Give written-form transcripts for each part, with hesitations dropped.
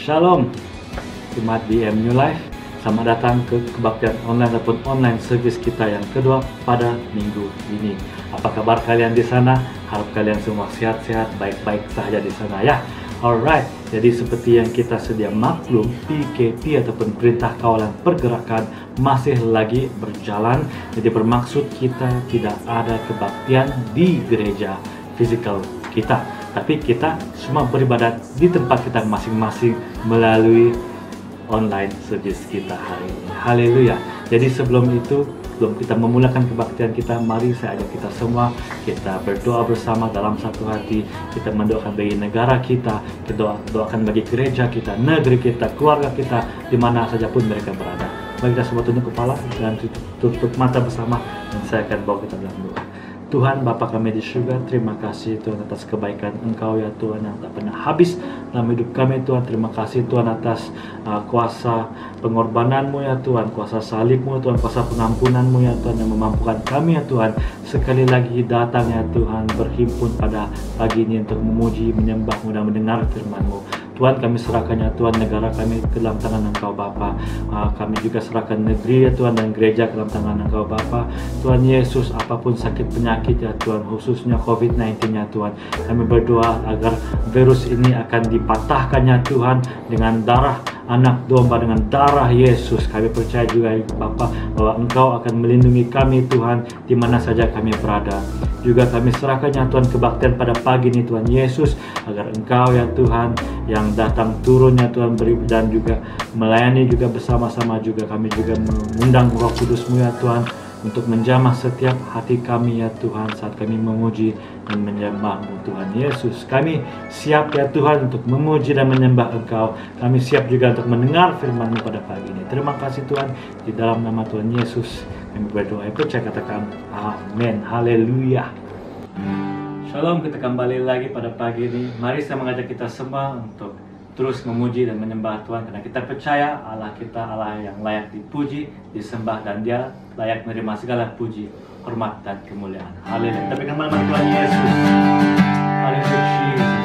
Shalom, Jemaat BM New Life. Selamat datang ke kebaktian online ataupun online service kita yang kedua pada minggu ini. Apa kabar kalian di sana? Harap kalian semua sehat-sehat, baik-baik saja di sana ya. Alright, jadi seperti yang kita sedia maklum, PKP ataupun Perintah Kawalan Pergerakan masih lagi berjalan. Jadi bermaksud kita tidak ada kebaktian di gereja fisikal kita, tapi kita semua beribadat di tempat kita masing-masing melalui online service kita hari ini. Haleluya. Jadi sebelum kita memulakan kebaktian kita, mari saya ajak kita semua, kita berdoa bersama dalam satu hati. Kita mendoakan bagi negara kita doakan bagi gereja kita, negeri kita, keluarga kita, di mana saja pun mereka berada. Mari kita semua tunduk kepala dan tutup mata bersama, dan saya akan bawa kita dalam doa. Tuhan Bapa kami di surga, terima kasih Tuhan atas kebaikan Engkau ya Tuhan yang tak pernah habis dalam hidup kami Tuhan. Terima kasih Tuhan atas kuasa pengorbananmu ya Tuhan, kuasa salibmu Tuhan, kuasa pengampunanmu ya Tuhan yang memampukan kami ya Tuhan sekali lagi datang ya Tuhan, berhimpun pada pagi ini untuk memuji, menyembahmu dan mendengar firman-Mu. Tuhan, kami serahkan ya Tuhan negara kami ke dalam tangan Engkau Bapa. Kami juga serahkan negeri ya Tuhan dan gereja ke dalam tangan Engkau Bapa. Tuhan Yesus, apapun sakit penyakit ya Tuhan, khususnya COVID-19 ya Tuhan, kami berdoa agar virus ini akan dipatahkan ya Tuhan dengan darah anak domba, dengan darah Yesus. Kami percaya juga ya Bapa bahwa Engkau akan melindungi kami Tuhan di mana saja kami berada. Juga kami serahkan ya Tuhan kebaktian pada pagi ini Tuhan Yesus, agar Engkau ya Tuhan yang datang turun ya Tuhan dan juga melayani juga bersama-sama, juga kami juga mengundang Roh Kudus-Mu ya Tuhan untuk menjamah setiap hati kami ya Tuhan saat kami memuji dan menyembah-Mu Tuhan Yesus. Kami siap ya Tuhan untuk memuji dan menyembah Engkau. Kami siap juga untuk mendengar firman-Mu pada pagi ini. Terima kasih Tuhan, di dalam nama Tuhan Yesus kami berdoa, percaya katakan amin. Haleluya. Shalom, kita kembali lagi pada pagi ini. Mari saya mengajak kita semua untuk terus memuji dan menyembah Tuhan, karena kita percaya Allah kita Allah yang layak dipuji, disembah, dan Dia layak menerima segala puji, hormat, dan kemuliaan. Haleluya. Kita berikan nama Tuhan Yesus. Haleluya Jesus.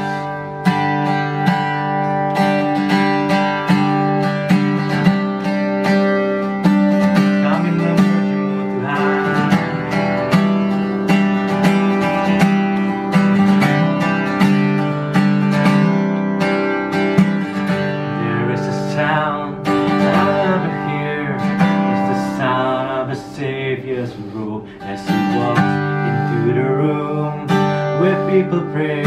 As he walks into the room where people pray,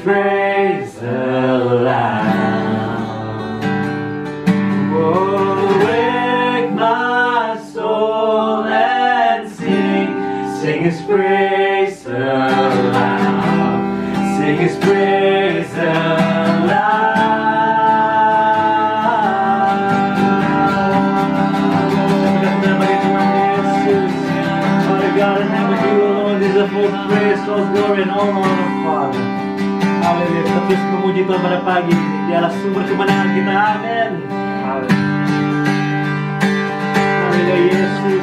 praise the Lamb. Oh, wake my soul and sing His praise aloud, sing His praise aloud. Father God in heaven, You alone deserve all praise, all glory, and all honor, Father. Haleluya, kita terus memuji Tuhan pada pagi ini. Dialah sumber kemenangan kita. Amin. Haleluya, Yesus.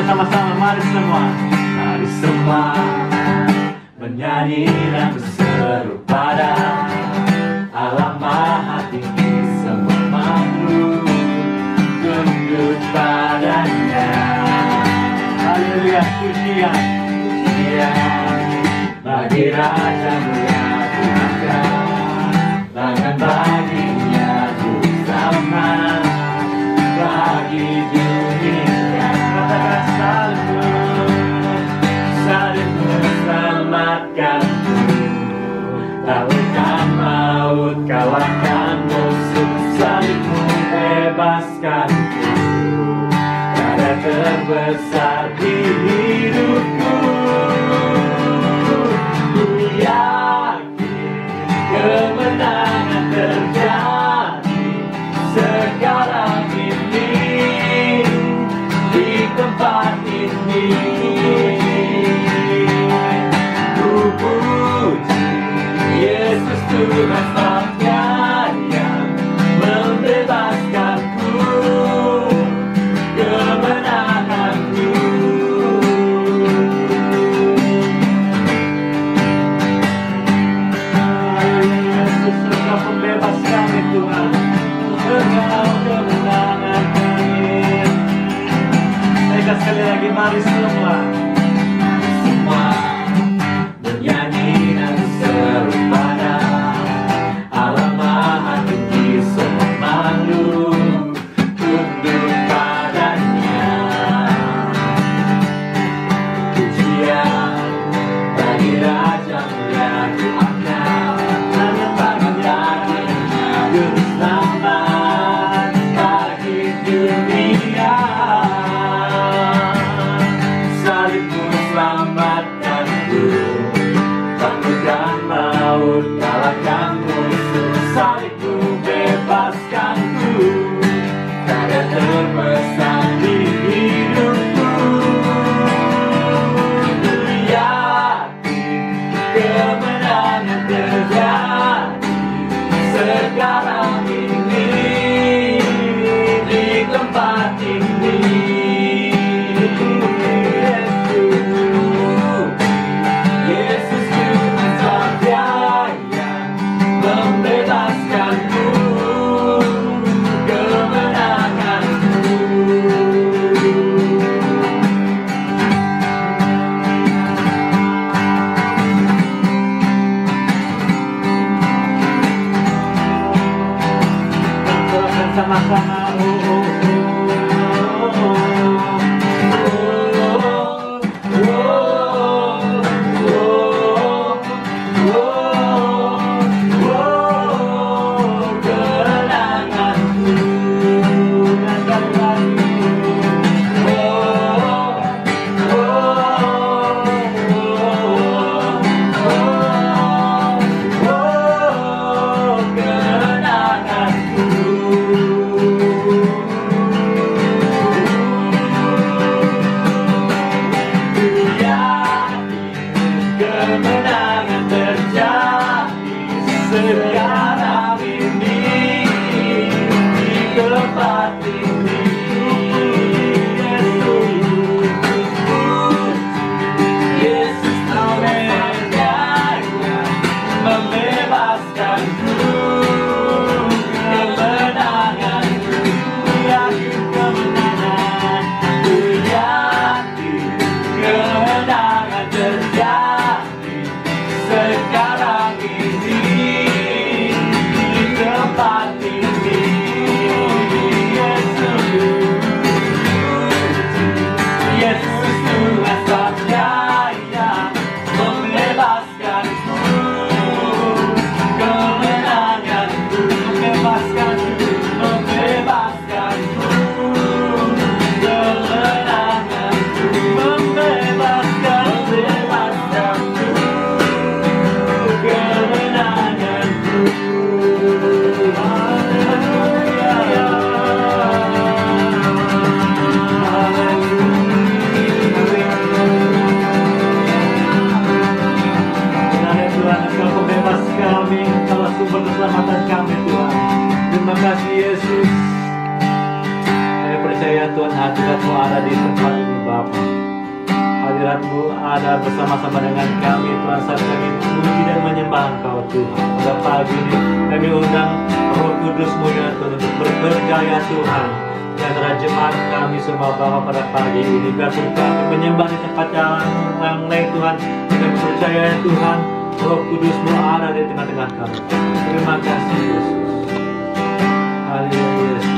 Sama-sama, mari semua menyanyi dan berseru pada Allah Maha Tinggi, semua makhluk tunduk padanya. Haleluya, pujian bagi Raja mulia Tuhan, bahkan baginya bersama bagi dunia. Katakan saling menyelamatkanku, taklukkan maut, kalahkan musuh, saling membebaskanku. Tiada terbesar di hidupku. Ku yakin kemenangan terjadi sekarang ini di tempat ini. Ku puji Yesus Tuhan Bapa yang membebaskanku, kemenanganku. Yesus Engkau pembebas kami Tuhan, Engkau kemenangan kami. Sekali lagi mari semua bernyanyi dan seru pada Allah Maha Tinggi, semua makhluk tunduk padanya. Pujian bagi Raja mulia Tuhannya, dan baginya juru selamat bagi dunia. Salib di tempat ini Bapa. Hadirat-Mu ada bersama-sama dengan kami Tuhan, saat kami memuji dan menyembah Engkau Tuhan. Pada pagi ini kami undang Roh Kudus-Mu ya Tuhan untuk bekerja ya Tuhan di antara jemaat kami semua Bapa pada pagi ini. Biarpun kami menyembah di tempat yang lain Tuhan, kami percaya ya Tuhan Roh Kudus-Mu ada di tengah-tengah kami. Terima kasih Yesus. Haleluya Yesus.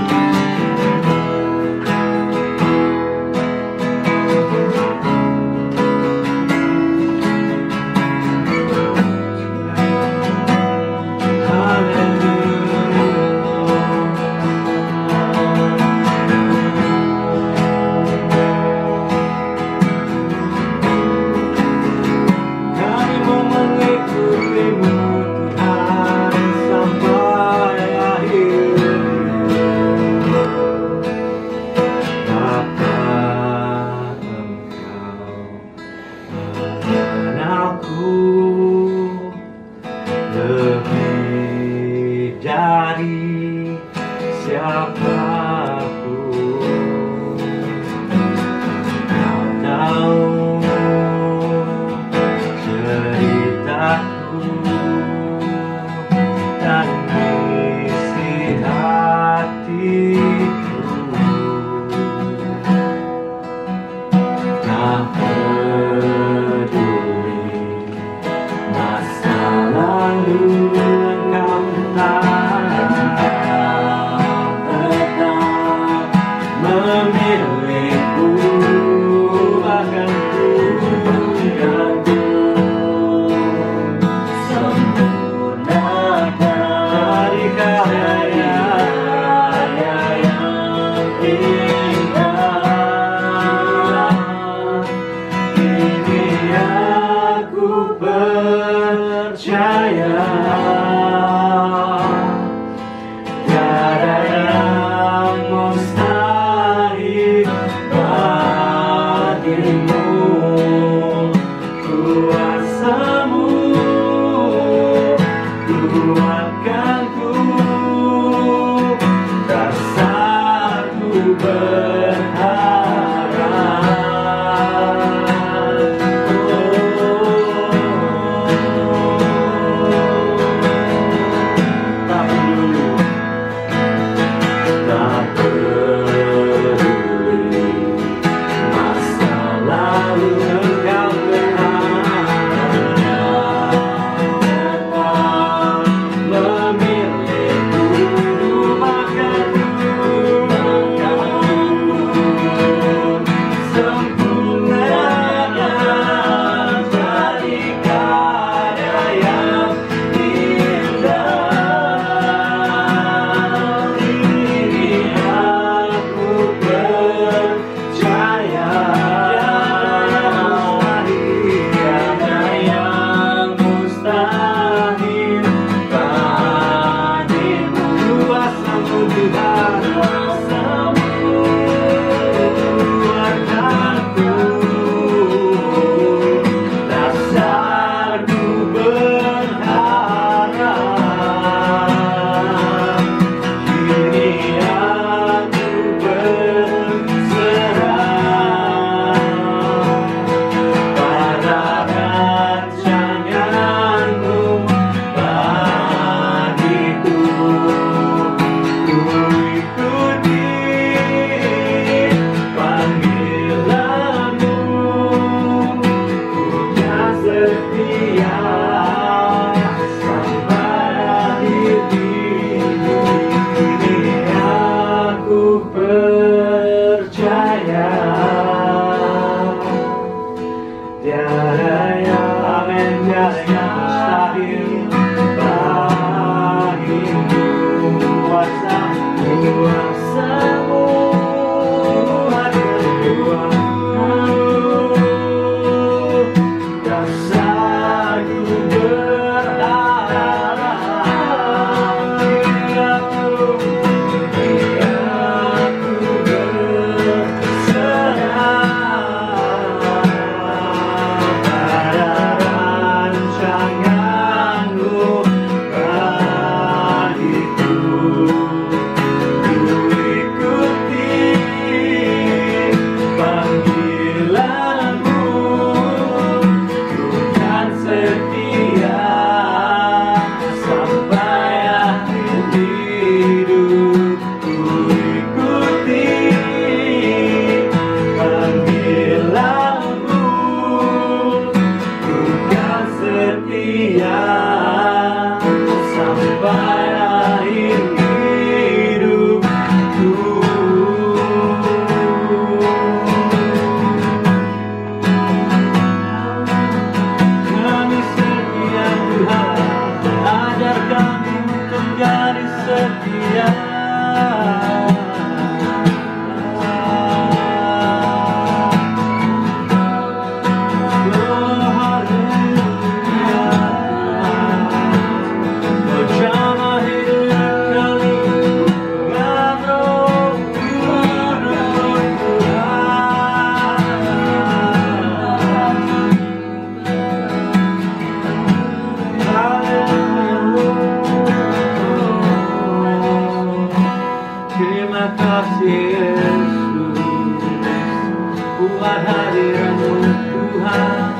kehadiran-Mu Tuhan.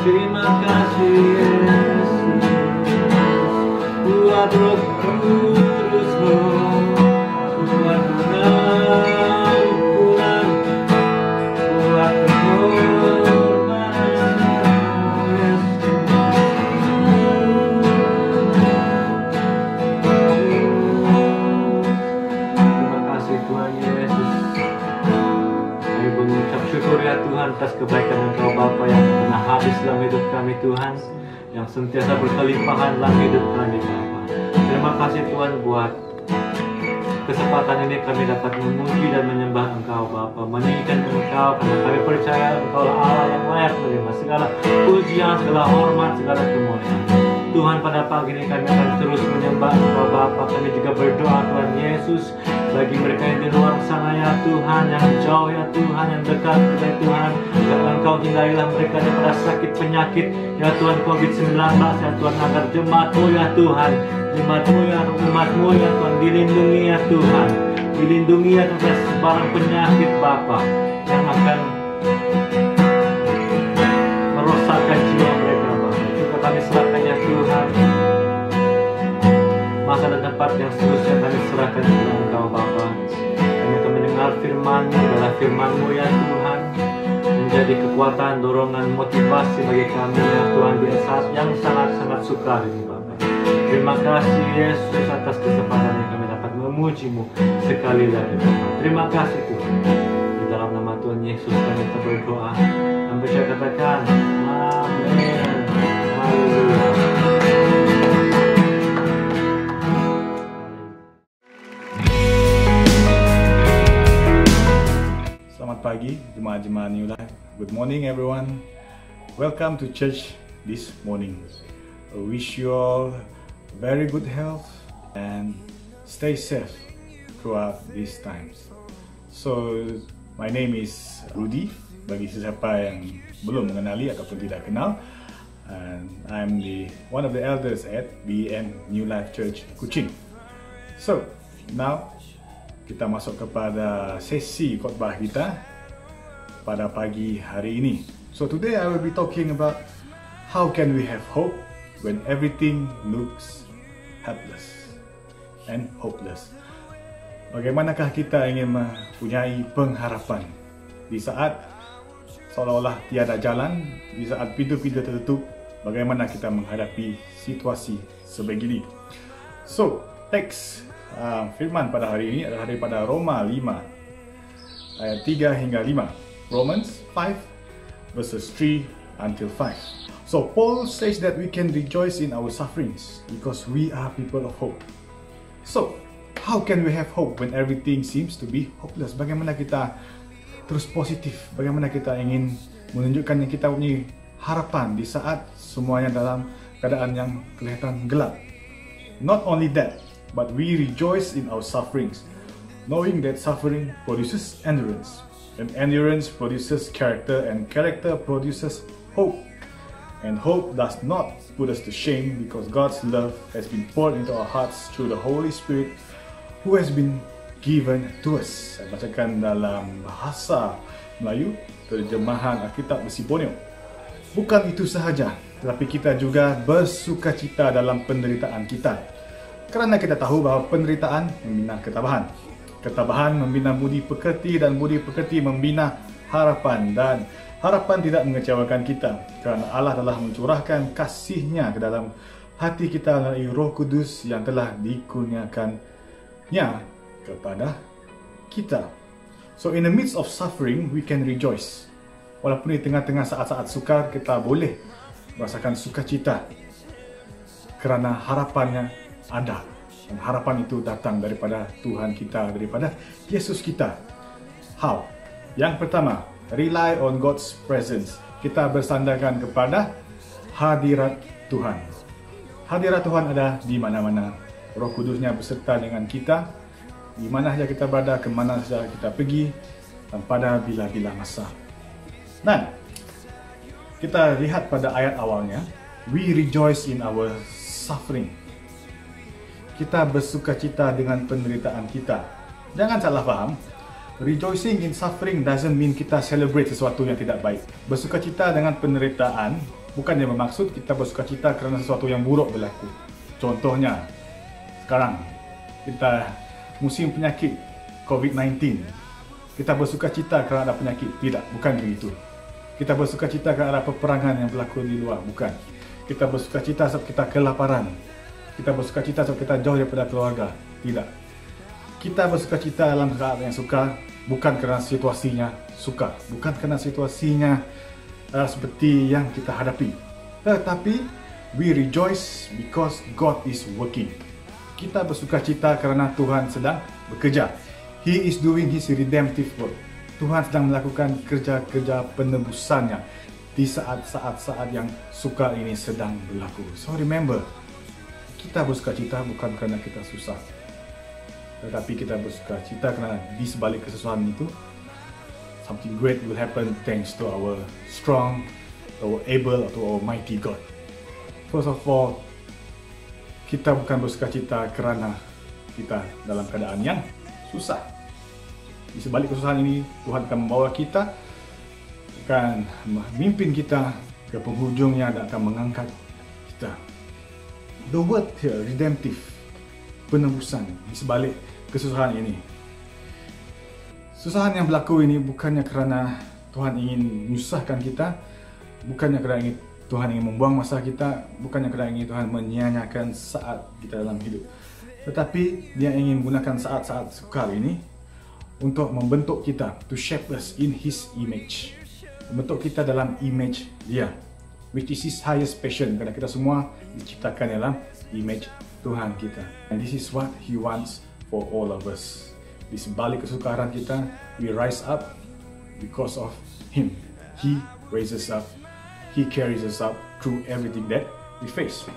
Terima kasih Yesus, buat Roh Kudus-Mu, buat pengampunan, buat pengorbanan Yesus. Terima kasih Tuhan Yesus. Kami mengucap syukur ya Tuhan atas kebaikan Engkau Bapa yang pernah habis dalam hidup kami Tuhan, yang sentiasa berkelimpahan dalam hidup kami Bapa. Terima kasih Tuhan buat kesempatan ini kami dapat memuji dan menyembah Engkau Bapa, meninggikan Engkau karena kami percaya Engkau lah Allah yang layak menerima segala pujian, segala hormat, segala kemuliaan. Tuhan, pada pagi ini kami akan terus menyembah Engkau Bapa. Kami juga berdoa Tuhan Yesus bagi mereka yang di luar sana ya Tuhan, yang jauh ya Tuhan, yang dekat ya Tuhan, agar Engkau hindarilah mereka daripada sakit penyakit ya Tuhan, COVID-19 ya Tuhan, agar jemaat-Mu ya Tuhan, jemaat-Mu ya umat-Mu ya Tuhan, dilindungi ya Tuhan, dilindungi ya dari sebarang penyakit Bapa yang akan merosakkan jiwa mereka Bapa. Juga kami serahkan ya Tuhan, masa dan tempat yang seterusnya kami serahkan kepada Engkau Bapa. Kami akan mendengar firman-Mu, adalah firman-Mu ya Tuhan, menjadi kekuatan, dorongan, motivasi bagi kami ya Tuhan di saat yang sangat-sangat sukar ini Bapa. Terima kasih Yesus atas kesempatan yang kami dapat memuji-Mu sekali lagi Bapa. Terima kasih Tuhan. Di dalam nama Tuhan Yesus kami berdoa dan percaya, katakan amin. Haleluya. Selamat pagi, jemaat-jemaat New Life. Good morning everyone. Welcome to church this morning. I wish you all very good health and stay safe throughout these times. So, my name is Rudy. Bagi sesiapa yang belum mengenali ataupun tidak kenal, and I'm one of the elders at BEM New Life Church Kuching. So, now kita masuk kepada sesi khotbah kita pada pagi hari ini. So today I will be talking about how can we have hope when everything looks helpless and hopeless. Bagaimanakah kita ingin mempunyai pengharapan di saat seolah-olah tiada jalan, di saat pintu-pintu tertutup, bagaimana kita menghadapi situasi sebegini. So, teks firman pada hari ini adalah daripada Roma 5 ayat 3 hingga 5. Romans 5 verses 3 until 5. So Paul says that we can rejoice in our sufferings because we are people of hope. So how can we have hope when everything seems to be hopeless? Bagaimana kita terus positif? Bagaimana kita ingin menunjukkan yang kita punya harapan di saat semuanya dalam keadaan yang kelihatan gelap? Not only that, but we rejoice in our sufferings, knowing that suffering produces endurance, and endurance produces character, and character produces hope. And hope does not put us to shame, because God's love has been poured into our hearts through the Holy Spirit who has been given to us. Saya bacakan dalam bahasa Melayu, terjemahan Alkitab Besi Borneo. Bukan itu sahaja, tetapi kita juga bersukacita dalam penderitaan kita. Kerana kita tahu bahawa penderitaan membina ketabahan. Ketabahan membina budi pekerti, dan budi pekerti membina harapan. Dan harapan tidak mengecewakan kita, kerana Allah telah mencurahkan kasih-Nya ke dalam hati kita melalui Roh Kudus yang telah dikurniakannya kepada kita. So in the midst of suffering, we can rejoice. Walaupun di tengah-tengah saat-saat sukar, kita boleh merasakan sukacita kerana harapannya ada, dan harapan itu datang daripada Tuhan kita, daripada Yesus kita. How? Yang pertama, rely on God's presence. Kita bersandarkan kepada hadirat Tuhan. Hadirat Tuhan ada di mana-mana. Roh Kudusnya beserta dengan kita, di mana saja kita berada, ke mana saja kita pergi, dan pada bila-bila masa. Dan kita lihat pada ayat awalnya, we rejoice in our suffering. Kita bersukacita dengan penderitaan kita. Jangan salah faham, Rejoicing in suffering doesn't mean kita celebrate sesuatu yang tidak baik. Bersukacita dengan penderitaan bukannya bermaksud kita bersukacita kerana sesuatu yang buruk berlaku. Contohnya, sekarang kita musim penyakit COVID-19. Kita bersukacita kerana ada penyakit. Tidak, bukan begitu. Kita bersukacita kerana ada peperangan yang berlaku di luar. Bukan. Kita bersukacita sebab kita kelaparan. Kita bersukacita sebab kita jauh daripada keluarga. Tidak. Kita bersukacita dalam keadaan yang sukar bukan kerana situasinya sukar. Bukan kerana situasinya seperti yang kita hadapi. Tetapi we rejoice because God is working. Kita bersukacita kerana Tuhan sedang bekerja. He is doing His redemptive work. Tuhan sedang melakukan kerja-kerja penebusannya di saat-saat yang sukar ini sedang berlaku. So remember, kita bersukacita bukan kerana kita susah. Tetapi kita bersukacita kerana di sebalik kesusahan itu, something great will happen thanks to our strong, our able, to our mighty God. First of all, kita bukan bersukacita kerana kita dalam keadaan yang susah. Di sebalik kesusahan ini, Tuhan akan membawa kita, akan memimpin kita ke penghujungnya dan akan mengangkat kita. The word here, redemptive, penebusan di sebalik kesusahan ini. Susahan yang berlaku ini bukannya kerana Tuhan ingin menyusahkan kita, bukannya kerana Tuhan ingin membuang masa kita, bukannya kerana ingin Tuhan menyia-nyiakan saat kita dalam hidup. Tetapi Dia ingin menggunakan saat-saat sukar ini untuk membentuk kita, to shape us in His image. Membentuk kita dalam image Dia, which is His highest passion, kerana kita semua diciptakan dalam image Tuhan kita. And this is what He wants for all of us. Di sebalik kesukaran kita, we rise up because of Him. He raises up, He carries us up through everything that we face.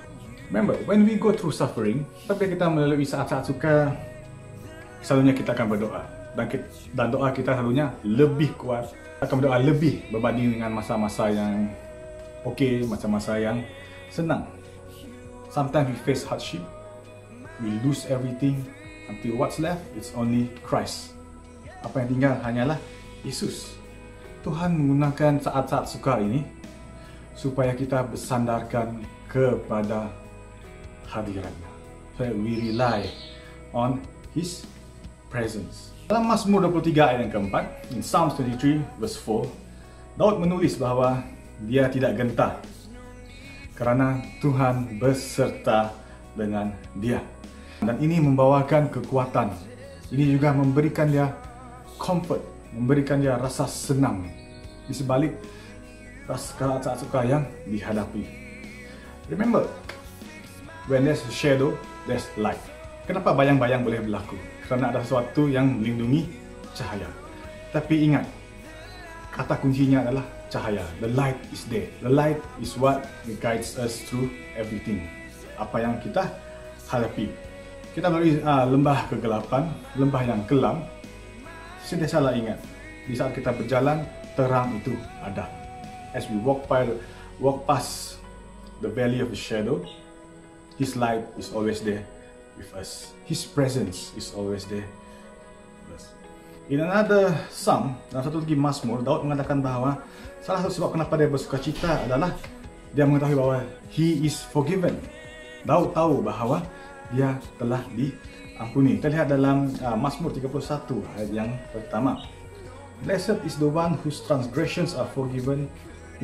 Remember, when we go through suffering, tapi kita melalui saat-saat sukar, selalunya kita akan berdoa. Dan doa kita selalunya lebih kuat, akan berdoa lebih berbanding dengan masa-masa yang okey, masa-masa yang senang. Sometimes we face hardship, we lose everything, until what's left, it's only Christ. Apa yang tinggal hanyalah Yesus. Tuhan menggunakan saat-saat sukar ini supaya kita bersandarkan kepada hadirat-Nya. So we rely on His presence. Dalam Mazmur 23 ayat yang keempat, in Psalms 23 verse 4, Daud menulis bahawa dia tidak gentar kerana Tuhan beserta dengan dia. Dan ini membawakan kekuatan. Ini juga memberikan dia comfort, memberikan dia rasa senang di sebalik saat sukar yang dihadapi. Remember, when there's a shadow, there's light. Kenapa bayang-bayang boleh berlaku? Kerana ada sesuatu yang melindungi cahaya. Tapi ingat, kata kuncinya adalah cahaya. The light is there. The light is what guides us through everything. Apa yang kita hadapi. Kita melalui lembah kegelapan, lembah yang kelam. Sentiasalah ingat, di saat kita berjalan, terang itu ada. As we walk past the valley of the shadow, His light is always there with us. His presence is always there with us. In another psalm, dalam satu lagi Mazmur, Daud mengatakan bahawa salah satu sebab kenapa dia bersukacita adalah dia mengetahui bahawa he is forgiven. Daud tahu bahawa dia telah diampuni. Kita lihat dalam Mazmur 31 ayat yang pertama. Blessed is the one whose transgressions are forgiven,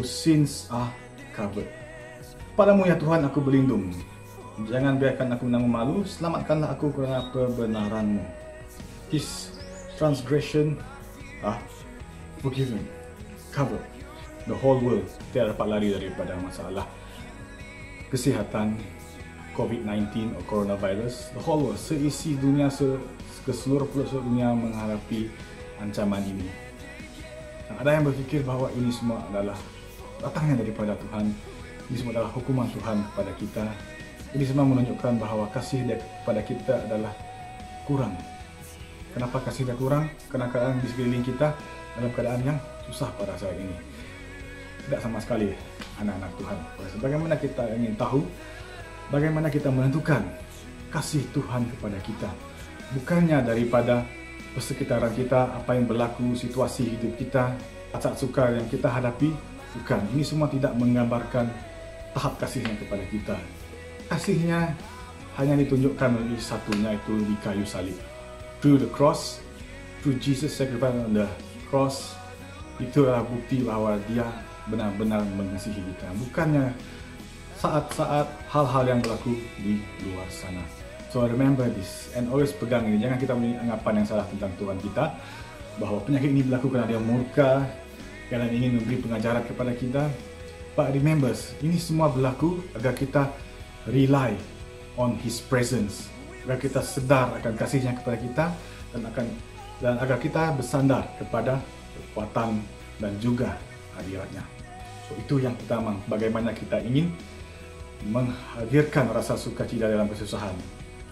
whose sins are covered. Padamu ya Tuhan aku berlindung. Jangan biarkan aku menanggung malu, selamatkanlah aku kerana kebenaran-Mu. His transgression are forgiven, covered. The whole world tidak dapat lari daripada masalah kesihatan COVID-19 atau coronavirus. The whole world, seisi dunia, ke seluruh pelosok dunia menghadapi ancaman ini. Ada yang berfikir bahawa ini semua adalah datangnya daripada Tuhan. Ini semua adalah hukuman Tuhan kepada kita. Ini semua menunjukkan bahawa kasih Dia kepada kita adalah kurang. Kenapa kasih Dia kurang? Kerana keadaan di sekeliling kita dalam keadaan yang susah pada saat ini. Tidak sama sekali anak-anak Tuhan. Bagaimana kita ingin tahu, bagaimana kita menentukan kasih Tuhan kepada kita? Bukannya daripada persekitaran kita, apa yang berlaku, situasi hidup kita, saat sukar yang kita hadapi. Bukan, ini semua tidak menggambarkan tahap kasihnya kepada kita. Kasihnya hanya ditunjukkan oleh satunya, itu di kayu salib. Through the cross, through Jesus sacrifice on the cross, itu adalah bukti bahawa dia benar-benar mengasihi kita. Bukannya saat-saat hal-hal yang berlaku di luar sana. So remember this and always pegang ini. Jangan kita punya anggapan yang salah tentang Tuhan kita, bahawa penyakit ini berlaku kerana dia murka, kerana ingin memberi pengajaran kepada kita. But remember, ini semua berlaku agar kita rely on His presence, agar kita sedar akan kasihnya kepada kita, dan agar kita bersandar kepada kekuatan dan juga hadiratnya. So itu yang pertama, bagaimana kita ingin menghadirkan rasa sukacita dalam kesusahan.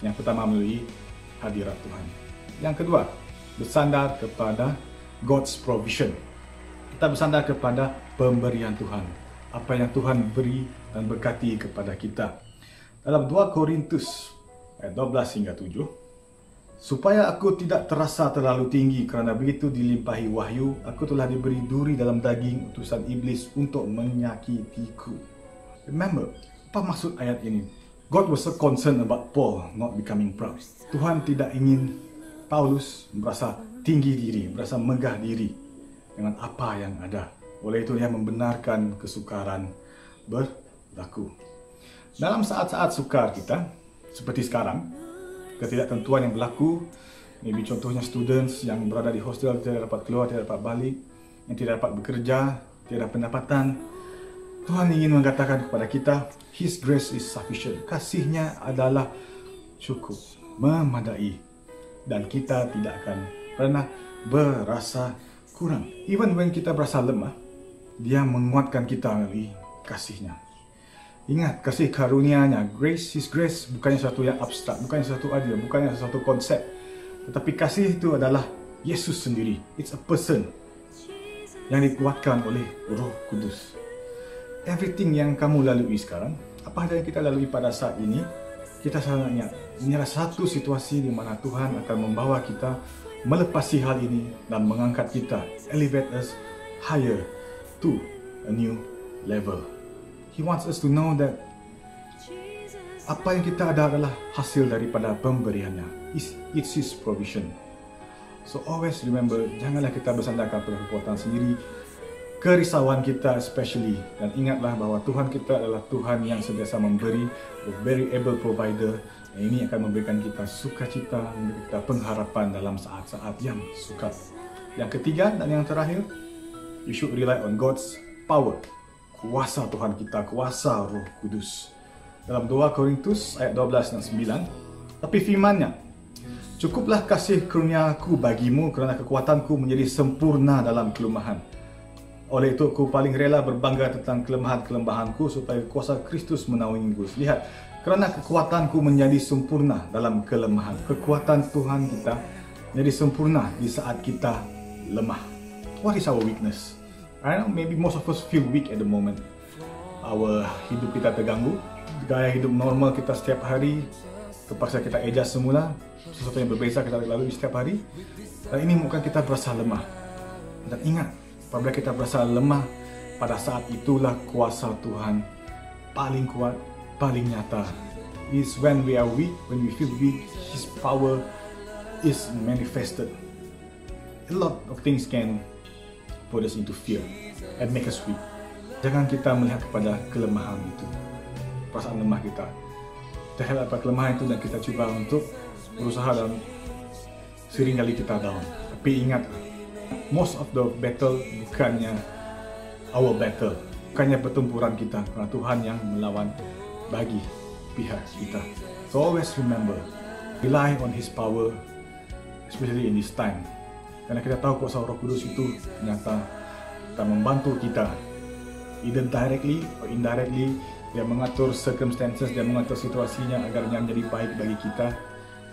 Yang pertama, melalui hadirat Tuhan. Yang kedua, bersandar kepada God's provision. Kita bersandar kepada pemberian Tuhan, apa yang Tuhan beri dan berkati kepada kita. Dalam 2 Korintus ayat 12 hingga 7, supaya aku tidak terasa terlalu tinggi kerana begitu dilimpahi wahyu, aku telah diberi duri dalam daging utusan iblis untuk menyakitiku. Remember, apa maksud ayat ini? God was so concerned about Paul not becoming proud. Tuhan tidak ingin Paulus merasa tinggi diri, merasa megah diri dengan apa yang ada. Oleh itu dia membenarkan kesukaran berlaku. Dalam saat-saat sukar kita, seperti sekarang, ketidaktentuan yang berlaku, maybe contohnya students yang berada di hostel tidak dapat keluar, tidak dapat balik, yang tidak dapat bekerja, tidak ada pendapatan, Tuhan ingin mengatakan kepada kita, His grace is sufficient. Kasihnya adalah cukup, memadai, dan kita tidak akan pernah berasa kurang. Even when kita berasa lemah, Dia menguatkan kita melalui kasihnya. Ingat, kasih karunia-Nya, grace, His grace, bukannya sesuatu yang abstrak, bukannya sesuatu adil, bukannya sesuatu konsep. Tetapi kasih itu adalah Yesus sendiri. It's a person yang dikuatkan oleh Roh Kudus. Everything yang kamu lalui sekarang, apa saja yang kita lalui pada saat ini, kita sangat ingat, ini adalah satu situasi di mana Tuhan akan membawa kita melepasi hal ini dan mengangkat kita, elevate us higher to a new level. He wants us to know that apa yang kita ada adalah hasil daripada pemberiannya. It's His provision. So always remember, janganlah kita bersandarkan pada kekuatan sendiri, kerisauan kita especially, dan ingatlah bahawa Tuhan kita adalah Tuhan yang sentiasa memberi, a very able provider. Dan ini akan memberikan kita sukacita, memberikan kita pengharapan dalam saat-saat yang sukar. Yang ketiga dan yang terakhir, you should rely on God's power. Kuasa Tuhan kita, kuasa Roh Kudus. Dalam 2 Korintus ayat 12 dan 9, tapi firman-Nya, cukuplah kasih karunia-Ku bagimu kerana kekuatanku menjadi sempurna dalam kelemahan. Oleh itu aku paling rela berbangga tentang kelemahan-kelemahanku supaya kuasa Kristus menaungiku. Lihat, kerana kekuatanku menjadi sempurna dalam kelemahan. Kekuatan Tuhan kita menjadi sempurna di saat kita lemah. What is our weakness? I know maybe most of us feel weak at the moment. Our hidup kita terganggu. Gaya hidup normal kita setiap hari terpaksa kita adjust semula. Sesuatu yang berbeza kita lalui setiap hari. Dan ini bukan kita berasa lemah. Dan ingat, apabila kita berasa lemah, pada saat itulah kuasa Tuhan paling kuat, paling nyata. It's when we are weak, when we feel weak, His power is manifested. A lot of things can put us into fear and make us weak. Jangan kita melihat kepada kelemahan itu, perasaan lemah kita. Kita lihat apa kelemahan itu dan kita cuba untuk berusaha, dan seringkali kita down. Tapi ingat, most of the battle bukannya our battle, bukannya pertempuran kita, kerana Tuhan yang melawan bagi pihak kita. So always remember, rely on His power, especially in this time. Kerana kita tahu kuasa Roh Kudus itu nyata dan membantu kita, either directly or indirectly. Dia mengatur circumstances, dia mengatur situasinya agar yang menjadi baik bagi kita.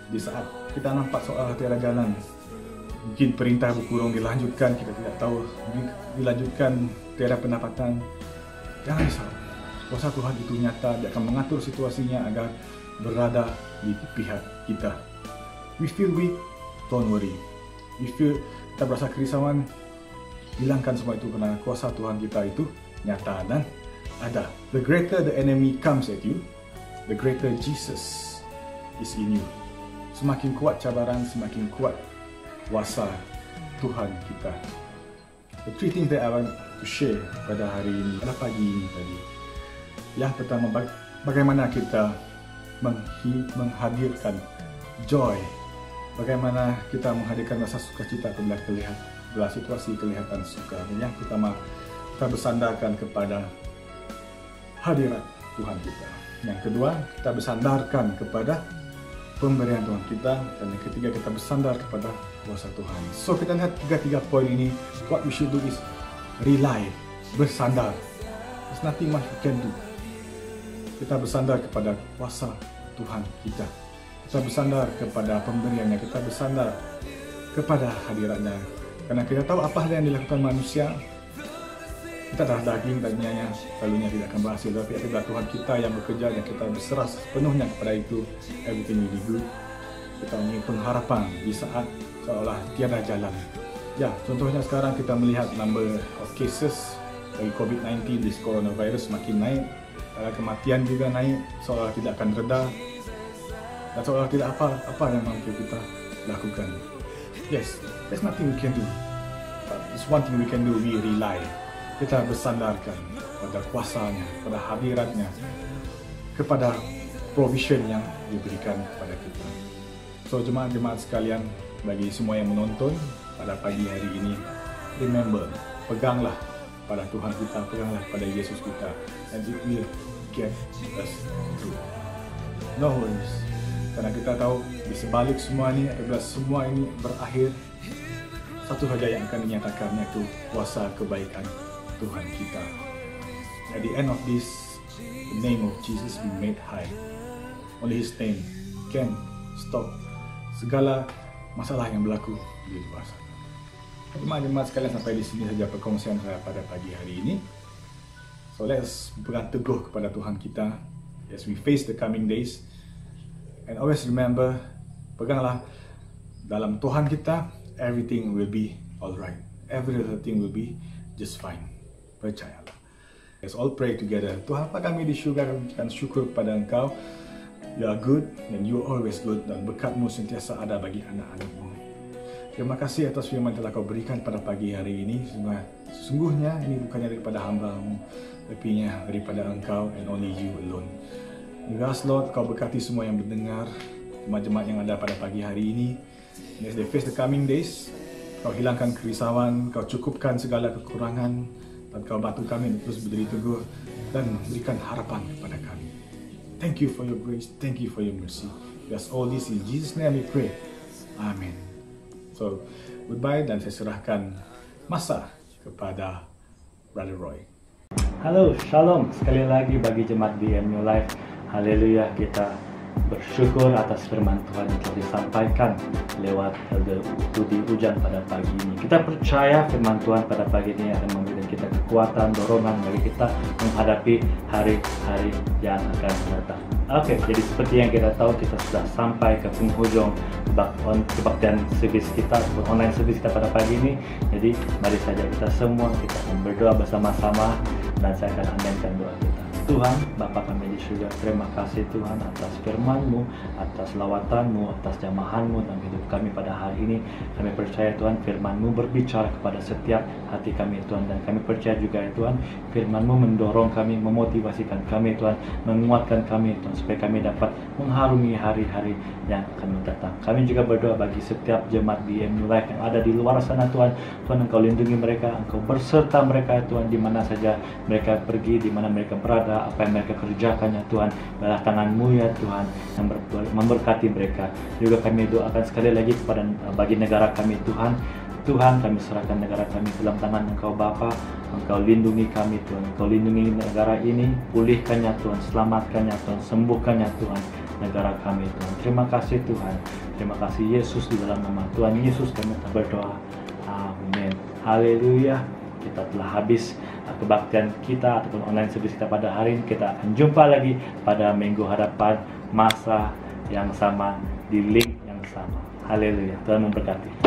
Di saat kita nampak seolah tiada jalan, mungkin perintah berkurung dilanjutkan, kita tidak tahu, dilanjutkan tiada pendapatan, jangan risau. Kuasa Tuhan itu nyata, Dia akan mengatur situasinya agar berada di pihak kita. We feel weak, don't worry. kita berasa kerisauan, hilangkan semua itu kerana kuasa Tuhan kita itu nyata dan ada. The greater the enemy comes at you, the greater Jesus is in you. Semakin kuat cabaran, semakin kuat kuasa Tuhan kita. The three things that I want to share pada hari ini, pada pagi ini tadi. Yang pertama, bagaimana kita menghadirkan joy. Bagaimana kita menghadirkan rasa sukacita bila situasi kelihatan sukar. Yang pertama, kita bersandarkan kepada hadirat Tuhan kita. Yang kedua, kita bersandarkan kepada pemberian Tuhan kita. Dan yang ketiga, kita bersandar kepada kuasa Tuhan. So kita lihat tiga poin ini. What we should do is rely, bersandar. There's nothing much we can do. Kita bersandar kepada kuasa Tuhan kita. Kita bersandar kepada pemberiannya. Kita bersandar kepada hadiratnya. Karena kita tahu apa hal yang dilakukan manusia, kita adalah daging dan nyanya selalunya tidak akan berhasil. Tapi adalah Tuhan kita yang bekerja dan kita berserah sepenuhnya kepada itu. Everything will be good. Kita mempunyai pengharapan di saat seolah tiada jalan. Ya, contohnya sekarang kita melihat number of cases dari COVID-19, this coronavirus semakin naik. Kematian juga naik, seolah tidak akan reda. Dan seolah tidak apa yang mampu kita lakukan. Yes, there's nothing we can do. But it's one thing we can do, we rely. Kita bersandarkan pada kuasanya, pada hadiratnya, kepada provision yang diberikan kepada kita. So jemaat-jemaat sekalian, bagi semua yang menonton pada pagi hari ini, remember, peganglah pada Tuhan kita, peganglah pada Yesus kita, and it will get us through. No worries, karena kita tahu di sebalik semua ini, apabila semua ini berakhir, satu saja yang akan dinyatakan, yaitu kuasa kebaikan Tuhan kita. At the end of this, the name of Jesus be made high. Only His name can stop segala masalah yang berlaku di luar sana. Jemaat-jemaat sekalian, sampai di sini saja perkongsian saya pada pagi hari ini. So let's berpegang teguh kepada Tuhan kita as we face the coming days. And always remember, peganglah dalam Tuhan kita, everything will be alright. Everything will be just fine. Percayalah. Let's all pray together. Tuhan Bapa kami di syurga, kami ucapkan syukur kepada Engkau. You are good and you are always good, dan berkat-Mu sentiasa ada bagi anak-anak-Mu. Terima kasih atas firman yang telah Kau berikan pada pagi hari ini. Sesungguhnya ini bukannya daripada hamba-Mu, tapi daripada Engkau and only You alone. Yes, Lord, Kau berkati semua yang mendengar, jemaat-jemaat yang ada pada pagi hari ini. As they face the coming days, Kau hilangkan kerisauan, Kau cukupkan segala kekurangan, dan Kau bantu kami untuk terus berdiri teguh dan berikan harapan kepada kami. Thank You for Your grace, thank You for Your mercy. Yes, all this in Jesus' name we pray. Amen. So, goodbye, dan saya serahkan masa kepada Brother Roy. Halo, Shalom sekali lagi bagi jemaat DM New Life. Haleluya, kita bersyukur atas firman Tuhan yang telah disampaikan lewat Elder Budi Ujang pada pagi ini. Kita percaya firman Tuhan pada pagi ini akan memberikan kita kekuatan, dorongan bagi kita menghadapi hari-hari yang akan datang. Oke, jadi seperti yang kita tahu, kita sudah sampai ke penghujung kebaktian service kita, online service kita pada pagi ini. Jadi mari saja kita semua kita berdoa bersama-sama, dan saya akan amenkan doa kita. Tuhan, Bapa kami di surga, terima kasih Tuhan atas firman-Mu, atas lawatan-Mu, atas jamahan-Mu dalam hidup kami pada hari ini. Kami percaya Tuhan, firman-Mu berbicara kepada setiap hati kami Tuhan, dan kami percaya juga Tuhan, firman-Mu mendorong kami, memotivasikan kami Tuhan, menguatkan kami Tuhan, supaya kami dapat mengharungi hari-hari yang akan datang. Kami juga berdoa bagi setiap jemaat DM New Life yang ada di luar sana Tuhan. Tuhan, Engkau lindungi mereka, Engkau berserta mereka Tuhan, di mana saja mereka pergi, di mana mereka berada, apa yang mereka kerjakan ya Tuhan, adalah tangan-Mu ya Tuhan yang memberkati mereka. Juga kami doakan sekali lagi kepada bagi negara kami Tuhan. Tuhan, kami serahkan negara kami dalam tangan Engkau Bapa. Engkau lindungi kami Tuhan, Engkau lindungi negara ini, pulihkannya Tuhan, selamatkannya Tuhan, sembuhkannya Tuhan negara kami Tuhan. Terima kasih Tuhan, terima kasih Yesus, di dalam nama Tuhan Yesus kami berdoa. Amin. Haleluya. Kita telah habis kebaktian kita ataupun online service kita pada hari ini. Kita akan jumpa lagi pada minggu hadapan, masa yang sama, di link yang sama. Haleluya. Tuhan memberkati.